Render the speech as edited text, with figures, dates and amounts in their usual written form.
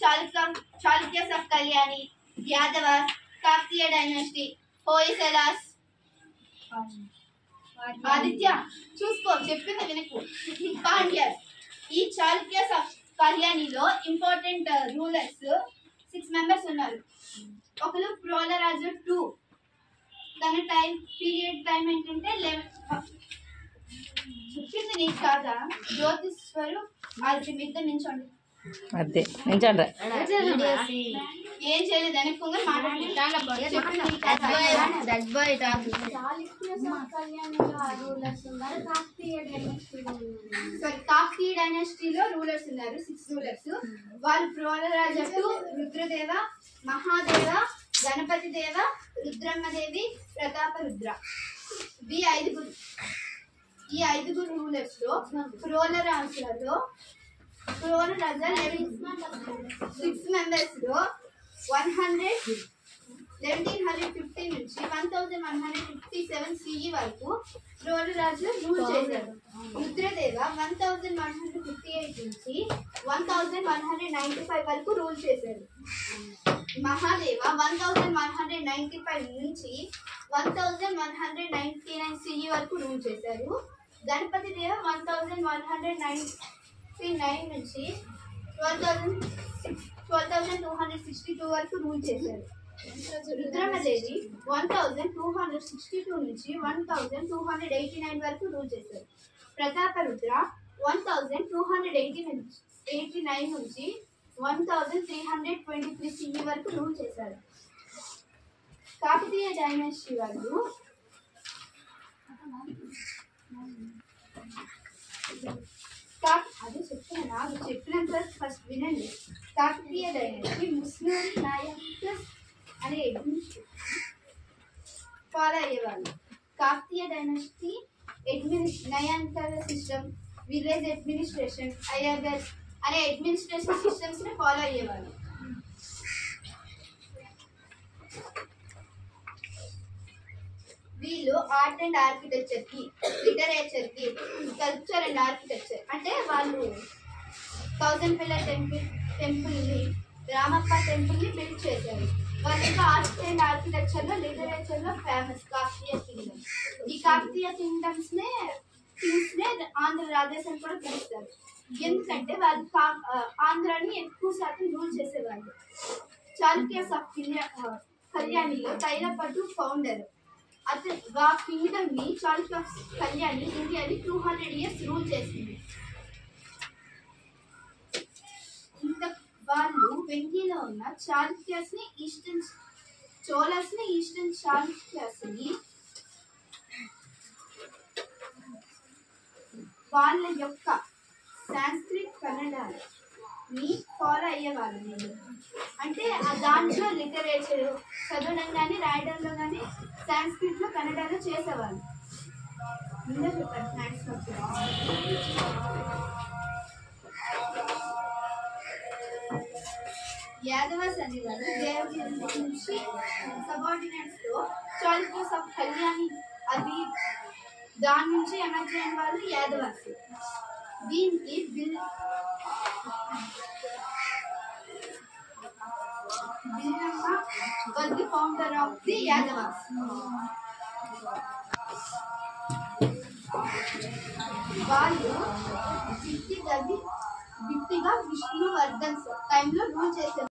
Chalukyas of Kalyani, Yadavas, Kaktiya dynasty, Hoysalas, Aditya చూసుకో చెప్పింది వినకు. పాండ్యస్. ఈ చాళుక్యస్ ఆఫ్ కళ్యాణిలో ఇంపార్టెంట్ రూలర్స్ 6 మెంబర్స్ ఉన్నారు. ఒకరు ప్రోలరాజు 2, తన పీరియడ్ టైం ఏంటంటే 11. చెప్పింది నీకు కాదా? జ్యోతిష్వరు అది మీద నించోండి. అదే నించండి. ఏం చేయలేదు వెనక్కుంగా కాకతీయ డైనాసిటీలో రూలర్స్ ఉన్నారు 6 రూలర్స్. వాళ్ళు ప్రోలరాజ 2, రుద్రదేవ, మహాదేవ, గణపతి దేవ, రుద్రమ్మదేవి, ప్రతాపరుద్ర. ఈ ఐదుగురు రూలర్స్ లో ప్రోలరాజులలో 6 మెంబర్స్ లో 1150 నుంచి 1157 CE వరకు ప్రోలరాజు రూల్ చేశారు. రుద్రదేవ 1158 నుంచి 1195 వరకు రూల్ చేశారు. మహాదేవ 1195 నుంచి 1199 CE వరకు రూల్ చేశారు. గణపతి దేవ 1199 నుంచి 1262 వరకు రూల్ చేశారు. రుద్రమదేవి 1262 నుంచి 1289 వరకు రూల్ చేశారు. ప్రతాపరుద్ర 1289 నుంచి 1323 CE వరకు రూల్ చేశారు. కాకతీయ డైనాసిటీ వాళ్ళు అదే చెప్తాను, నాకు చెప్పినంత ఫస్ట్ వినండి. కాకతీయ డైనాసిటీ ముస్లిం నాయకస్ అనే ఫాలో అయ్యేవాళ్ళు. Kakatiya dynasty Nayankara system, village administration, IRS అనే అడ్మినిస్ట్రేషన్ సిస్టమ్స్ ని ఫాలో అయ్యేవాళ్ళు. వీళ్ళు ఆర్ట్ అండ్ ఆర్కిటెక్చర్ కి, లిటరేచర్ కి, కల్చర్ అండ్ ఆర్కిటెక్చర్ అంటే వాళ్ళు 1000 పిల్లర్ టెంపుల్ ని, రామప్ప టెంపుల్ ని బిల్డ్ చేశారు. వాళ్ళ ఆర్ట్ అండ్ ఆర్కిటెక్చర్ లో, లిటరేచర్ లో ఫేమస్ కాకతీయ కింగ్డమ్. ఈ కాకతీయ కింగ్డమ్స్ నే ఆంధ్ర రాజేశం కూడా పిలుస్తారు. ఎందుకంటే వాళ్ళు ఆంధ్రాని ఎక్కువ శాతం రూల్ చేసేవాళ్ళు. చాళుక్యస్ ఆఫ్ కళ్యాణిలో తైలపట్టు ఫౌండర్. అతను ఆ కింగ్డమ్ ని చాళుక్యస్ కళ్యాణి ఇండియాని 200 years రూల్ చేసింది. ఇంత వాళ్ళు వెంకీలో ఉన్న చాళుక్యస్ ని చోళస్ ని ఈస్టర్న్ చాళుక్యస్ ని వాళ్ళ యొక్క సాంస్క్రిట్ కన్నడని ఫాలో అయ్యేవాళ్ళు. అంటే దాంట్లో లిటరేచర్ చదవడం కానీ రాయడంలో కానీ సాంస్క్రిట్ లో కన్నడలో చేసేవాళ్ళు. ముందే చెప్పారు స్నాక్స్. యాదవస్ అనేవాళ్ళు దేవగిరి నుంచి సబార్డినేట్స్ లో చాళుక్యస్ ఆఫ్ కళ్యాణి అది దాని నుంచి ఎమర్జ్ అయిన వాళ్ళు యాదవస్. దీనికి బిల్లమ్మ was the founder of the Yadavas. వాళ్ళు బిట్టిగా విష్ణువర్ధన్ టైంలో రూల్ చేశారు.